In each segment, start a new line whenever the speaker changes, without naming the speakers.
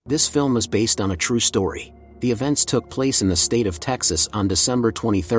This film is based on a true story. The events took place in the state of Texas on December 23,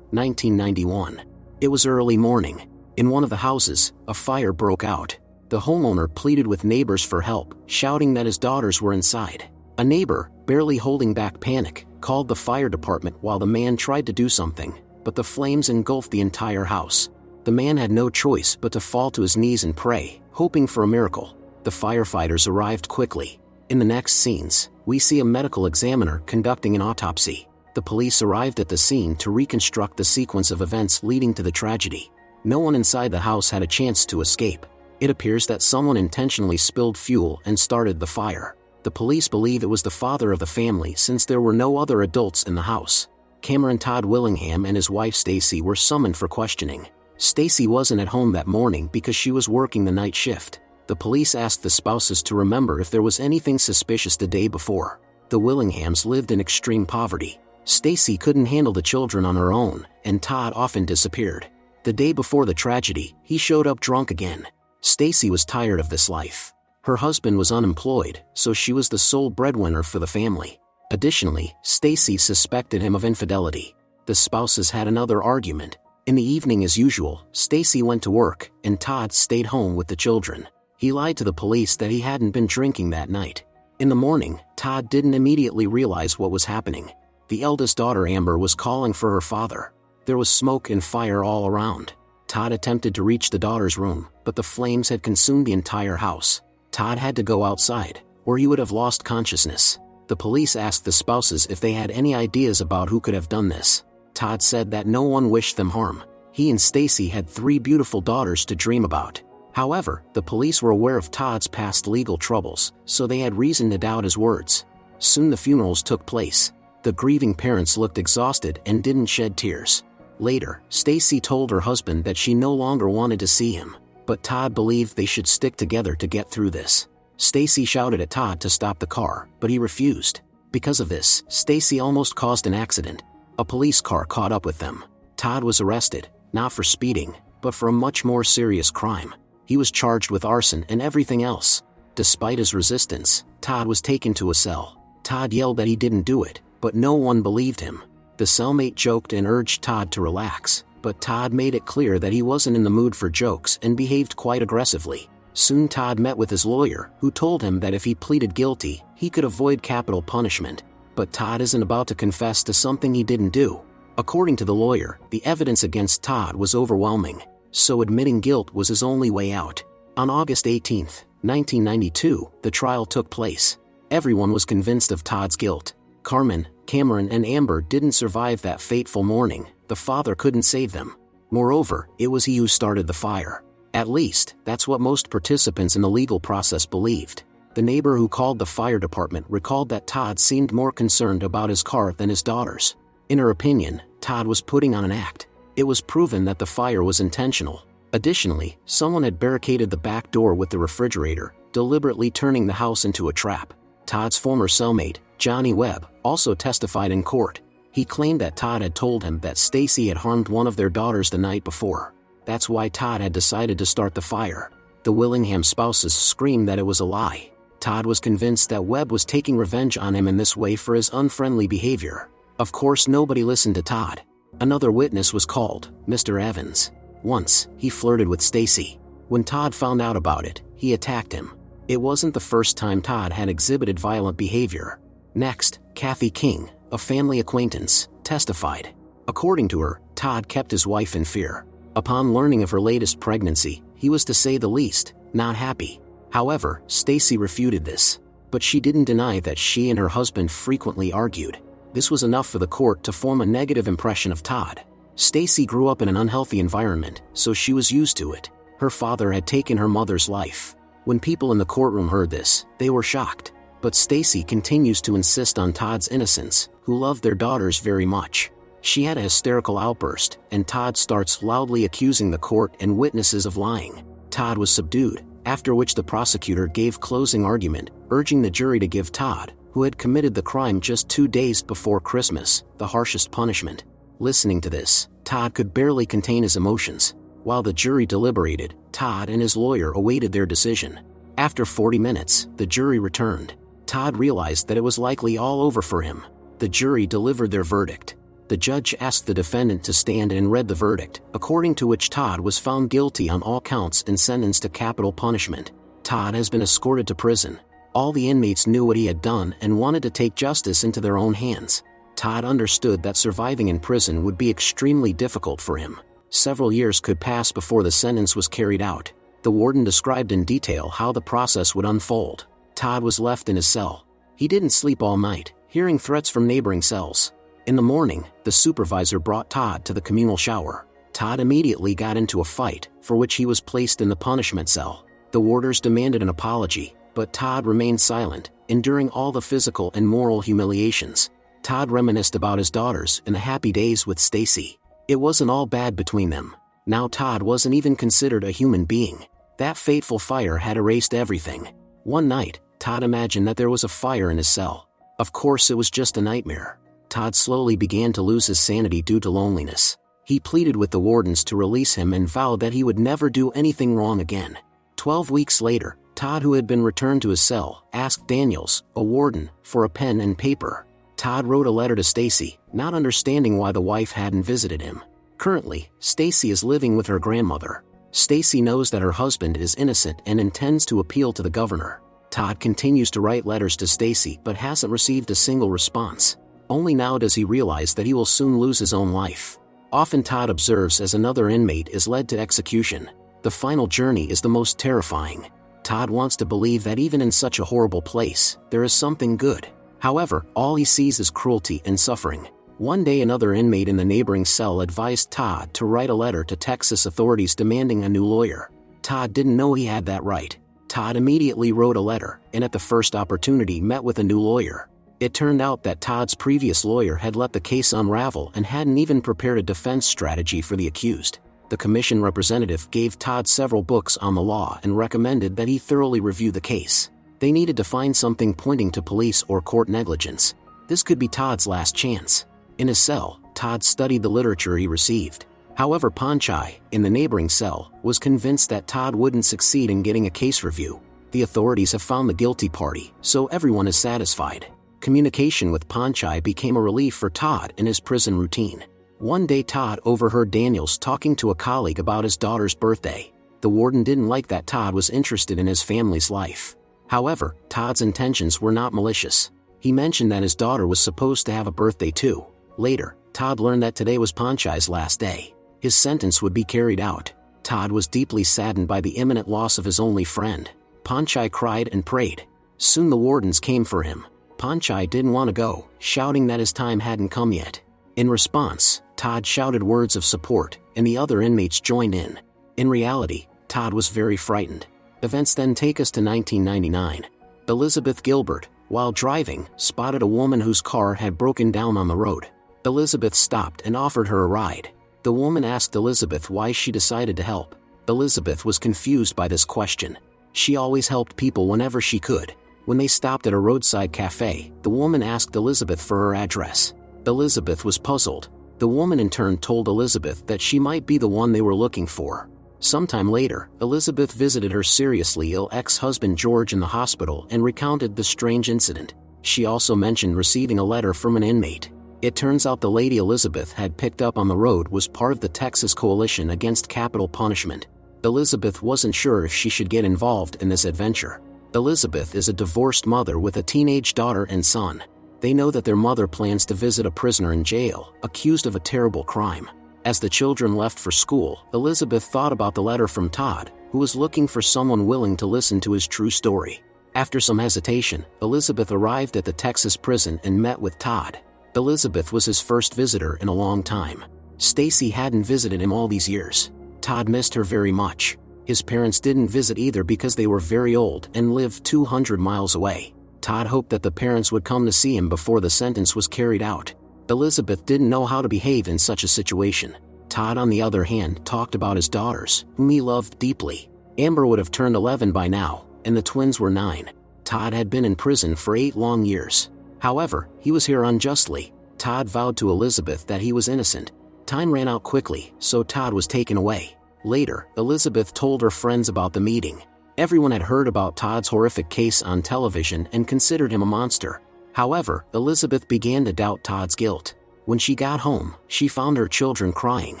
1991. It was early morning. In one of the houses, a fire broke out. The homeowner pleaded with neighbors for help, shouting that his daughters were inside. A neighbor, barely holding back panic, called the fire department while the man tried to do something, but the flames engulfed the entire house. The man had no choice but to fall to his knees and pray, hoping for a miracle. The firefighters arrived quickly. In the next scenes, we see a medical examiner conducting an autopsy. The police arrived at the scene to reconstruct the sequence of events leading to the tragedy. No one inside the house had a chance to escape. It appears that someone intentionally spilled fuel and started the fire. The police believe it was the father of the family since there were no other adults in the house. Cameron Todd Willingham and his wife Stacy were summoned for questioning. Stacy wasn't at home that morning because she was working the night shift. The police asked the spouses to remember if there was anything suspicious the day before. The Willinghams lived in extreme poverty. Stacy couldn't handle the children on her own, and Todd often disappeared. The day before the tragedy, he showed up drunk again. Stacy was tired of this life. Her husband was unemployed, so she was the sole breadwinner for the family. Additionally, Stacy suspected him of infidelity. The spouses had another argument. In the evening as usual, Stacy went to work, and Todd stayed home with the children. He lied to the police that he hadn't been drinking that night. In the morning, Todd didn't immediately realize what was happening. The eldest daughter Amber was calling for her father. There was smoke and fire all around. Todd attempted to reach the daughter's room, but the flames had consumed the entire house. Todd had to go outside, or he would have lost consciousness. The police asked the spouses if they had any ideas about who could have done this. Todd said that no one wished them harm. He and Stacy had 3 beautiful daughters to dream about. However, the police were aware of Todd's past legal troubles, so they had reason to doubt his words. Soon the funerals took place. The grieving parents looked exhausted and didn't shed tears. Later, Stacy told her husband that she no longer wanted to see him, but Todd believed they should stick together to get through this. Stacy shouted at Todd to stop the car, but he refused. Because of this, Stacy almost caused an accident. A police car caught up with them. Todd was arrested, not for speeding, but for a much more serious crime. He was charged with arson and everything else. Despite his resistance, Todd was taken to a cell. Todd yelled that he didn't do it, but no one believed him. The cellmate joked and urged Todd to relax, but Todd made it clear that he wasn't in the mood for jokes and behaved quite aggressively. Soon Todd met with his lawyer, who told him that if he pleaded guilty, he could avoid capital punishment. But Todd isn't about to confess to something he didn't do. According to the lawyer, the evidence against Todd was overwhelming, so admitting guilt was his only way out. On August 18, 1992, the trial took place. Everyone was convinced of Todd's guilt. Carmen, Cameron and Amber didn't survive that fateful morning. The father couldn't save them. Moreover, it was he who started the fire. At least, that's what most participants in the legal process believed. The neighbor who called the fire department recalled that Todd seemed more concerned about his car than his daughters. In her opinion, Todd was putting on an act. It was proven that the fire was intentional. Additionally, someone had barricaded the back door with the refrigerator, deliberately turning the house into a trap. Todd's former cellmate, Johnny Webb, also testified in court. He claimed that Todd had told him that Stacy had harmed one of their daughters the night before. That's why Todd had decided to start the fire. The Willingham spouses screamed that it was a lie. Todd was convinced that Webb was taking revenge on him in this way for his unfriendly behavior. Of course, nobody listened to Todd. Another witness was called, Mr. Evans. Once, he flirted with Stacy. When Todd found out about it, he attacked him. It wasn't the first time Todd had exhibited violent behavior. Next, Kathy King, a family acquaintance, testified. According to her, Todd kept his wife in fear. Upon learning of her latest pregnancy, he was, to say the least, not happy. However, Stacy refuted this. But she didn't deny that she and her husband frequently argued. This was enough for the court to form a negative impression of Todd. Stacy grew up in an unhealthy environment, so she was used to it. Her father had taken her mother's life. When people in the courtroom heard this, they were shocked. But Stacy continues to insist on Todd's innocence, who loved their daughters very much. She had a hysterical outburst, and Todd starts loudly accusing the court and witnesses of lying. Todd was subdued, after which the prosecutor gave closing argument, urging the jury to give Todd, who had committed the crime just 2 days before Christmas, the harshest punishment. Listening to this, Todd could barely contain his emotions. While the jury deliberated, Todd and his lawyer awaited their decision. After 40 minutes, the jury returned. Todd realized that it was likely all over for him. The jury delivered their verdict. The judge asked the defendant to stand and read the verdict, according to which Todd was found guilty on all counts and sentenced to capital punishment. Todd has been escorted to prison. All the inmates knew what he had done and wanted to take justice into their own hands. Todd understood that surviving in prison would be extremely difficult for him. Several years could pass before the sentence was carried out. The warden described in detail how the process would unfold. Todd was left in his cell. He didn't sleep all night, hearing threats from neighboring cells. In the morning, the supervisor brought Todd to the communal shower. Todd immediately got into a fight, for which he was placed in the punishment cell. The warders demanded an apology, but Todd remained silent, enduring all the physical and moral humiliations. Todd reminisced about his daughters and the happy days with Stacy. It wasn't all bad between them. Now Todd wasn't even considered a human being. That fateful fire had erased everything. One night, Todd imagined that there was a fire in his cell. Of course, it was just a nightmare. Todd slowly began to lose his sanity due to loneliness. He pleaded with the wardens to release him and vowed that he would never do anything wrong again. 12 weeks later, Todd, who had been returned to his cell, asked Daniels, a warden, for a pen and paper. Todd wrote a letter to Stacy, not understanding why the wife hadn't visited him. Currently, Stacy is living with her grandmother. Stacy knows that her husband is innocent and intends to appeal to the governor. Todd continues to write letters to Stacy but hasn't received a single response. Only now does he realize that he will soon lose his own life. Often Todd observes as another inmate is led to execution. The final journey is the most terrifying. Todd wants to believe that even in such a horrible place, there is something good. However, all he sees is cruelty and suffering. One day another inmate in the neighboring cell advised Todd to write a letter to Texas authorities demanding a new lawyer. Todd didn't know he had that right. Todd immediately wrote a letter, and at the first opportunity met with a new lawyer. It turned out that Todd's previous lawyer had let the case unravel and hadn't even prepared a defense strategy for the accused. The commission representative gave Todd several books on the law and recommended that he thoroughly review the case. They needed to find something pointing to police or court negligence. This could be Todd's last chance. In his cell, Todd studied the literature he received. However, Panchai, in the neighboring cell, was convinced that Todd wouldn't succeed in getting a case review. The authorities have found the guilty party, so everyone is satisfied. Communication with Panchai became a relief for Todd in his prison routine. One day Todd overheard Daniels talking to a colleague about his daughter's birthday. The warden didn't like that Todd was interested in his family's life. However, Todd's intentions were not malicious. He mentioned that his daughter was supposed to have a birthday too. Later, Todd learned that today was Panchai's last day. His sentence would be carried out. Todd was deeply saddened by the imminent loss of his only friend. Panchai cried and prayed. Soon the wardens came for him. Panchai didn't want to go, shouting that his time hadn't come yet. In response, Todd shouted words of support, and the other inmates joined in. In reality, Todd was very frightened. Events then take us to 1999. Elizabeth Gilbert, while driving, spotted a woman whose car had broken down on the road. Elizabeth stopped and offered her a ride. The woman asked Elizabeth why she decided to help. Elizabeth was confused by this question. She always helped people whenever she could. When they stopped at a roadside cafe, the woman asked Elizabeth for her address. Elizabeth was puzzled. The woman in turn told Elizabeth that she might be the one they were looking for. Sometime later, Elizabeth visited her seriously ill ex-husband George in the hospital and recounted the strange incident. She also mentioned receiving a letter from an inmate. It turns out the lady Elizabeth had picked up on the road was part of the Texas Coalition Against Capital Punishment. Elizabeth wasn't sure if she should get involved in this adventure. Elizabeth is a divorced mother with a teenage daughter and son. They know that their mother plans to visit a prisoner in jail, accused of a terrible crime. As the children left for school, Elizabeth thought about the letter from Todd, who was looking for someone willing to listen to his true story. After some hesitation, Elizabeth arrived at the Texas prison and met with Todd. Elizabeth was his first visitor in a long time. Stacy hadn't visited him all these years. Todd missed her very much. His parents didn't visit either because they were very old and lived 200 miles away. Todd hoped that the parents would come to see him before the sentence was carried out. Elizabeth didn't know how to behave in such a situation. Todd, on the other hand, talked about his daughters, whom he loved deeply. Amber would have turned 11 by now, and the twins were 9. Todd had been in prison for 8 long years. However, he was here unjustly. Todd vowed to Elizabeth that he was innocent. Time ran out quickly, so Todd was taken away. Later, Elizabeth told her friends about the meeting. Everyone had heard about Todd's horrific case on television and considered him a monster. However, Elizabeth began to doubt Todd's guilt. When she got home, she found her children crying.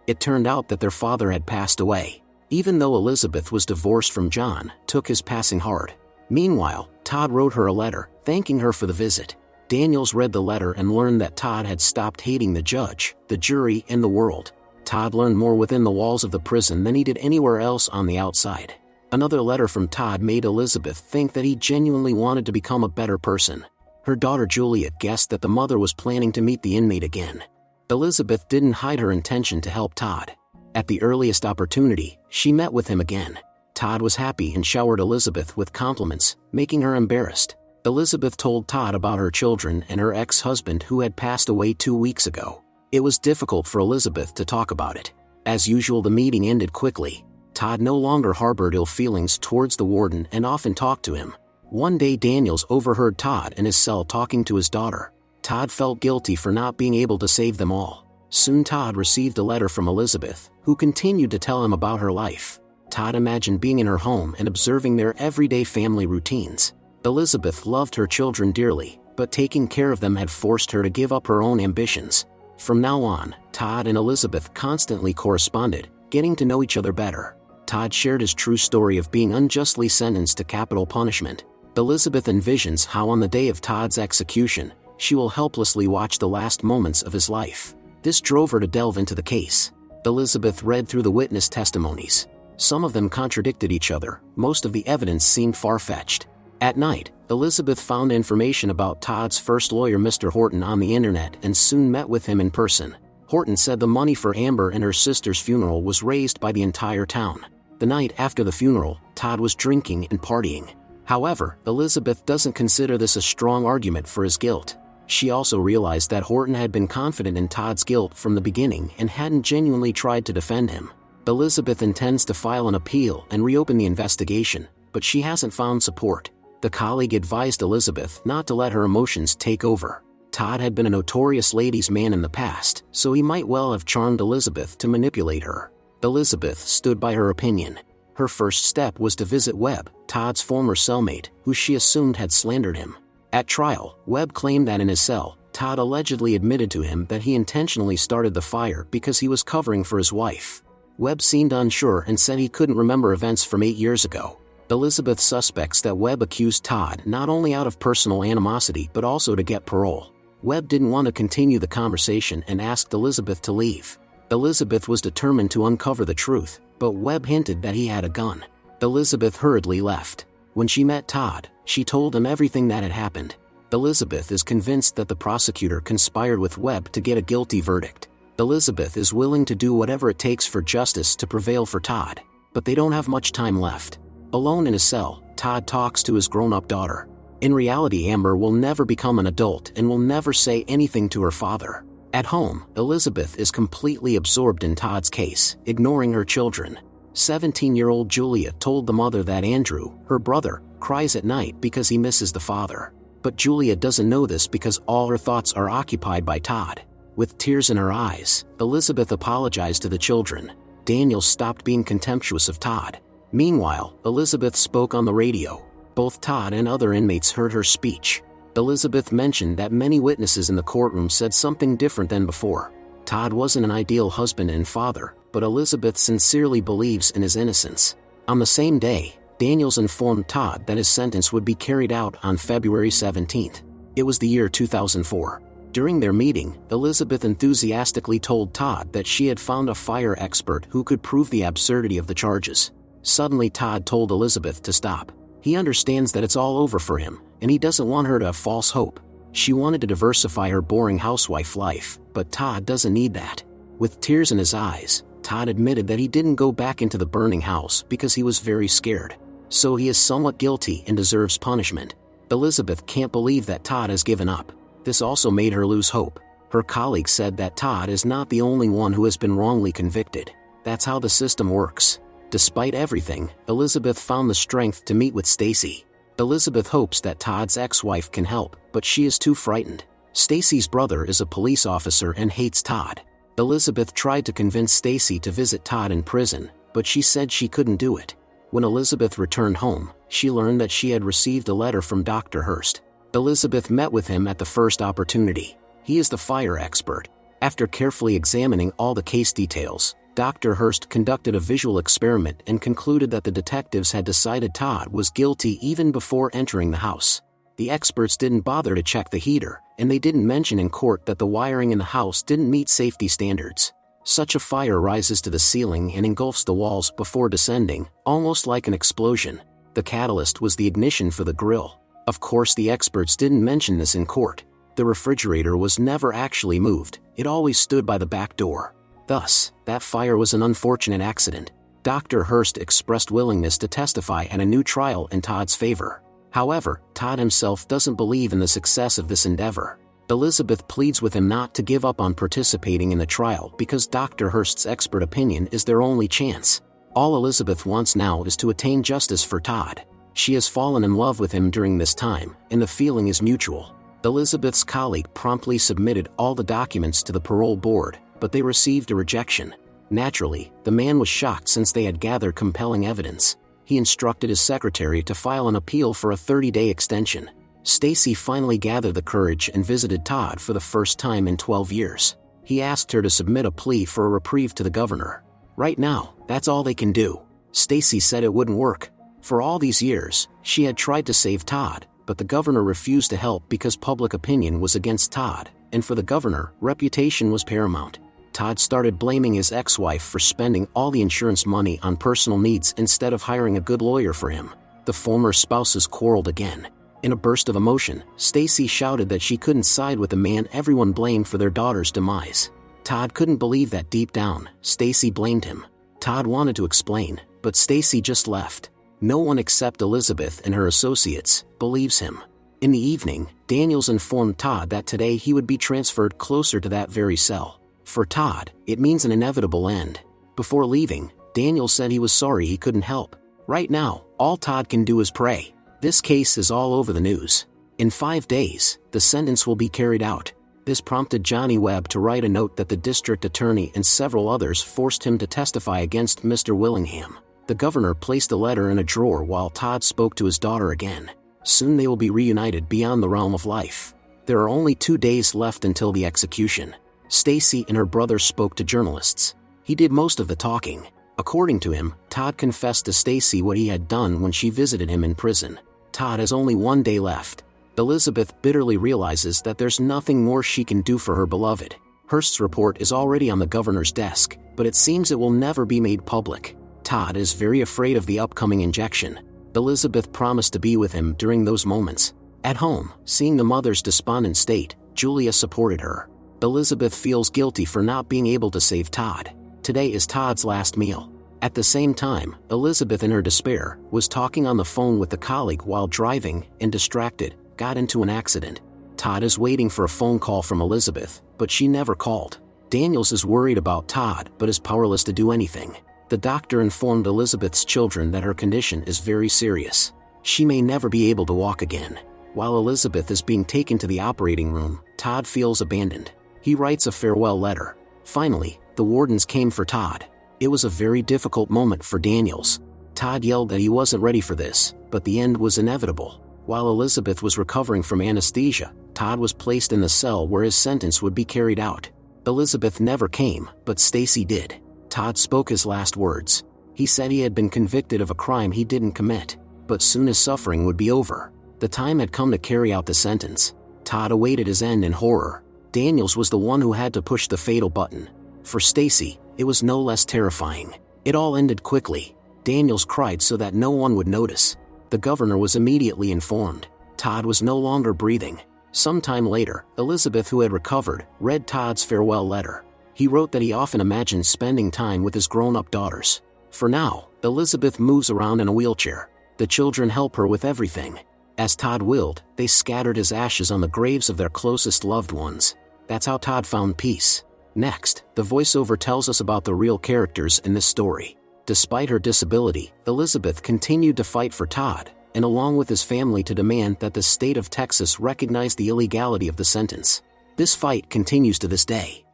It turned out that their father had passed away. Even though Elizabeth was divorced from John, took his passing hard. Meanwhile, Todd wrote her a letter, thanking her for the visit. Daniels read the letter and learned that Todd had stopped hating the judge, the jury, and the world. Todd learned more within the walls of the prison than he did anywhere else on the outside. Another letter from Todd made Elizabeth think that he genuinely wanted to become a better person. Her daughter Juliet guessed that the mother was planning to meet the inmate again. Elizabeth didn't hide her intention to help Todd. At the earliest opportunity, she met with him again. Todd was happy and showered Elizabeth with compliments, making her embarrassed. Elizabeth told Todd about her children and her ex-husband who had passed away 2 weeks ago. It was difficult for Elizabeth to talk about it. As usual, the meeting ended quickly. Todd no longer harbored ill feelings towards the warden and often talked to him. One day Daniels overheard Todd in his cell talking to his daughter. Todd felt guilty for not being able to save them all. Soon Todd received a letter from Elizabeth, who continued to tell him about her life. Todd imagined being in her home and observing their everyday family routines. Elizabeth loved her children dearly, but taking care of them had forced her to give up her own ambitions. From now on, Todd and Elizabeth constantly corresponded, getting to know each other better. Todd shared his true story of being unjustly sentenced to capital punishment. Elizabeth envisions how on the day of Todd's execution, she will helplessly watch the last moments of his life. This drove her to delve into the case. Elizabeth read through the witness testimonies. Some of them contradicted each other, most of the evidence seemed far-fetched. At night, Elizabeth found information about Todd's first lawyer, Mr. Horton, on the internet and soon met with him in person. Horton said the money for Amber and her sister's funeral was raised by the entire town. The night after the funeral, Todd was drinking and partying. However, Elizabeth doesn't consider this a strong argument for his guilt. She also realized that Horton had been confident in Todd's guilt from the beginning and hadn't genuinely tried to defend him. Elizabeth intends to file an appeal and reopen the investigation, but she hasn't found support. The colleague advised Elizabeth not to let her emotions take over. Todd had been a notorious ladies' man in the past, so he might well have charmed Elizabeth to manipulate her. Elizabeth stood by her opinion. Her first step was to visit Webb, Todd's former cellmate, who she assumed had slandered him. At trial, Webb claimed that in his cell, Todd allegedly admitted to him that he intentionally started the fire because he was covering for his wife. Webb seemed unsure and said he couldn't remember events from 8 years ago. Elizabeth suspects that Webb accused Todd not only out of personal animosity but also to get parole. Webb didn't want to continue the conversation and asked Elizabeth to leave. Elizabeth was determined to uncover the truth, but Webb hinted that he had a gun. Elizabeth hurriedly left. When she met Todd, she told him everything that had happened. Elizabeth is convinced that the prosecutor conspired with Webb to get a guilty verdict. Elizabeth is willing to do whatever it takes for justice to prevail for Todd, but they don't have much time left. Alone in his cell, Todd talks to his grown-up daughter. In reality, Amber will never become an adult and will never say anything to her father. At home, Elizabeth is completely absorbed in Todd's case, ignoring her children. 17-year-old Julia told the mother that Andrew, her brother, cries at night because he misses the father. But Julia doesn't know this because all her thoughts are occupied by Todd. With tears in her eyes, Elizabeth apologized to the children. Daniel stopped being contemptuous of Todd. Meanwhile, Elizabeth spoke on the radio. Both Todd and other inmates heard her speech. Elizabeth mentioned that many witnesses in the courtroom said something different than before. Todd wasn't an ideal husband and father, but Elizabeth sincerely believes in his innocence. On the same day, Daniels informed Todd that his sentence would be carried out on February 17th. It was the year 2004. During their meeting, Elizabeth enthusiastically told Todd that she had found a fire expert who could prove the absurdity of the charges. Suddenly Todd told Elizabeth to stop. He understands that it's all over for him, and he doesn't want her to have false hope. She wanted to diversify her boring housewife life, but Todd doesn't need that. With tears in his eyes, Todd admitted that he didn't go back into the burning house because he was very scared. So he is somewhat guilty and deserves punishment. Elizabeth can't believe that Todd has given up. This also made her lose hope. Her colleague said that Todd is not the only one who has been wrongly convicted. That's how the system works. Despite everything, Elizabeth found the strength to meet with Stacy. Elizabeth hopes that Todd's ex-wife can help, but she is too frightened. Stacy's brother is a police officer and hates Todd. Elizabeth tried to convince Stacy to visit Todd in prison, but she said she couldn't do it. When Elizabeth returned home, she learned that she had received a letter from Dr. Hurst. Elizabeth met with him at the first opportunity. He is the fire expert. After carefully examining all the case details, Dr. Hurst conducted a visual experiment and concluded that the detectives had decided Todd was guilty even before entering the house. The experts didn't bother to check the heater, and they didn't mention in court that the wiring in the house didn't meet safety standards. Such a fire rises to the ceiling and engulfs the walls before descending, almost like an explosion. The catalyst was the ignition for the grill. Of course, the experts didn't mention this in court. The refrigerator was never actually moved, it always stood by the back door. Thus, that fire was an unfortunate accident. Dr. Hurst expressed willingness to testify at a new trial in Todd's favor. However, Todd himself doesn't believe in the success of this endeavor. Elizabeth pleads with him not to give up on participating in the trial because Dr. Hurst's expert opinion is their only chance. All Elizabeth wants now is to attain justice for Todd. She has fallen in love with him during this time, and the feeling is mutual. Elizabeth's colleague promptly submitted all the documents to the parole board, but they received a rejection. Naturally, the man was shocked since they had gathered compelling evidence. He instructed his secretary to file an appeal for a 30-day extension. Stacy finally gathered the courage and visited Todd for the first time in 12 years. He asked her to submit a plea for a reprieve to the governor. Right now, that's all they can do. Stacy said it wouldn't work. For all these years, she had tried to save Todd, but the governor refused to help because public opinion was against Todd, and for the governor, reputation was paramount. Todd started blaming his ex-wife for spending all the insurance money on personal needs instead of hiring a good lawyer for him. The former spouses quarreled again. In a burst of emotion, Stacy shouted that she couldn't side with the man everyone blamed for their daughter's demise. Todd couldn't believe that deep down, Stacy blamed him. Todd wanted to explain, but Stacy just left. No one except Elizabeth and her associates believes him. In the evening, Daniels informed Todd that today he would be transferred closer to that very cell. For Todd, it means an inevitable end. Before leaving, Daniels said he was sorry he couldn't help. Right now, all Todd can do is pray. This case is all over the news. In 5 days, the sentence will be carried out. This prompted Johnny Webb to write a note that the district attorney and several others forced him to testify against Mr. Willingham. The governor placed the letter in a drawer while Todd spoke to his daughter again. Soon they will be reunited beyond the realm of life. There are only 2 days left until the execution. Stacy and her brother spoke to journalists. He did most of the talking. According to him, Todd confessed to Stacy what he had done when she visited him in prison. Todd has only 1 day left. Elizabeth bitterly realizes that there's nothing more she can do for her beloved. Hurst's report is already on the governor's desk, but it seems it will never be made public. Todd is very afraid of the upcoming injection. Elizabeth promised to be with him during those moments. At home, seeing the mother's despondent state, Julia supported her. Elizabeth feels guilty for not being able to save Todd. Today is Todd's last meal. At the same time, Elizabeth, in her despair, was talking on the phone with a colleague while driving and, distracted, got into an accident. Todd is waiting for a phone call from Elizabeth, but she never called. Daniels is worried about Todd but is powerless to do anything. The doctor informed Elizabeth's children that her condition is very serious. She may never be able to walk again. While Elizabeth is being taken to the operating room, Todd feels abandoned. He writes a farewell letter. Finally, the wardens came for Todd. It was a very difficult moment for Daniels. Todd yelled that he wasn't ready for this, but the end was inevitable. While Elizabeth was recovering from anesthesia, Todd was placed in the cell where his sentence would be carried out. Elizabeth never came, but Stacy did. Todd spoke his last words. He said he had been convicted of a crime he didn't commit, but soon his suffering would be over. The time had come to carry out the sentence. Todd awaited his end in horror. Daniels was the one who had to push the fatal button. For Stacy, it was no less terrifying. It all ended quickly. Daniels cried so that no one would notice. The governor was immediately informed. Todd was no longer breathing. Sometime later, Elizabeth, who had recovered, read Todd's farewell letter. He wrote that he often imagined spending time with his grown-up daughters. For now, Elizabeth moves around in a wheelchair. The children help her with everything. As Todd willed, they scattered his ashes on the graves of their closest loved ones. That's how Todd found peace. Next, the voiceover tells us about the real characters in this story. Despite her disability, Elizabeth continued to fight for Todd, and along with his family to demand that the state of Texas recognize the illegality of the sentence. This fight continues to this day.